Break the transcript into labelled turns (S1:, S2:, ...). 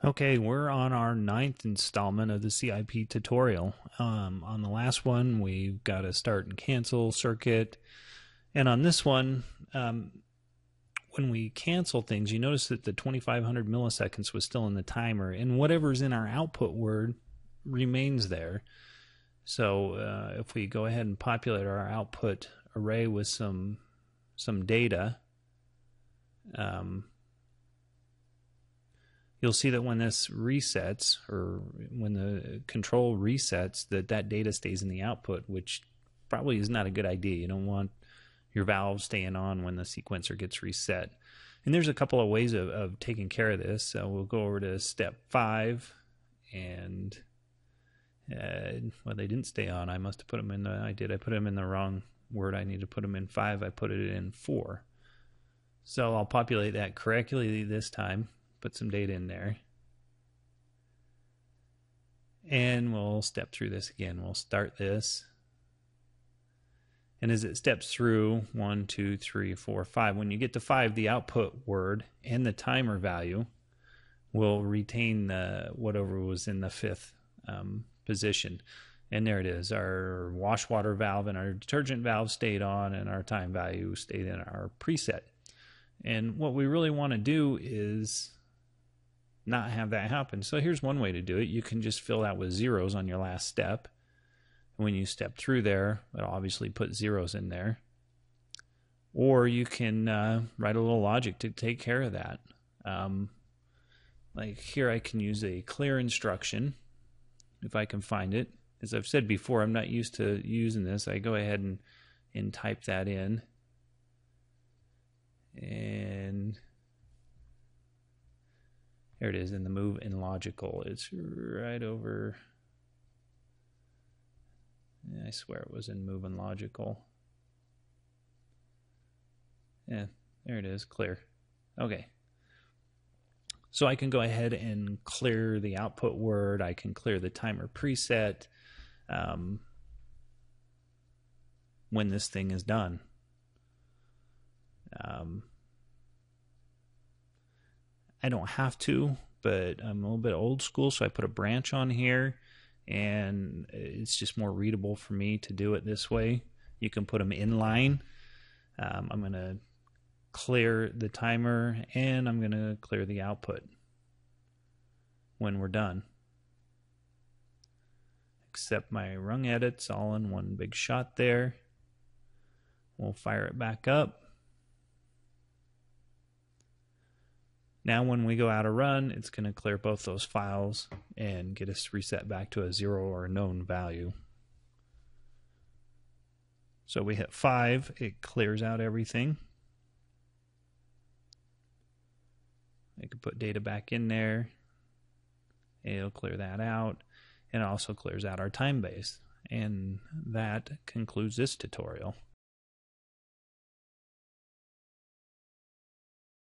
S1: Okay, we're on our ninth installment of the CIP tutorial. On the last one, we've got a start and cancel circuit. And on this one, when we cancel things, you notice that the 2500 milliseconds was still in the timer, and whatever's in our output word remains there. So if we go ahead and populate our output array with some data, you'll see that when this resets, or when the control resets, that data stays in the output, which probably is not a good idea. You don't want your valve staying on when the sequencer gets reset. And there's a couple of ways of taking care of this. So we'll go over to step 5, and well, they didn't stay on. I must have put them in I put them in the wrong word. I need to put them in 5. I put it in 4. So I'll populate that correctly this time. Put some data in there, and we'll step through this again. We'll start this, and as it steps through 1, 2, 3, 4, 5, when you get to 5, the output word and the timer value will retain whatever was in the 5th position. And there it is. Our wash water valve and our detergent valve stayed on, and our time value stayed in our preset. And what we really want to do is not have that happen. So here's one way to do it. You can just fill out with zeros on your last step. When you step through there, it'll obviously put zeros in there. Or you can write a little logic to take care of that. Like here, I can use a clear instruction if I can find it. As I've said before, I'm not used to using this. I go ahead and type that in. And there it is in the move in logical. It's right over. I swear it was in move and logical. Yeah, there it is, clear. Okay. So I can go ahead and clear the output word. I can clear the timer preset when this thing is done. I don't have to, but I'm a little bit old school, so I put a branch on here, and it's just more readable for me to do it this way. You can put them in line. I'm going to clear the timer, and I'm going to clear the output when we're done. Except my rung edits all in one big shot there. We'll fire it back up. Now when we go out of run, it's going to clear both those files and get us reset back to a 0 or a known value. So we hit 5, it clears out everything. I can put data back in there. It'll clear that out. And it also clears out our time base. And that concludes this tutorial.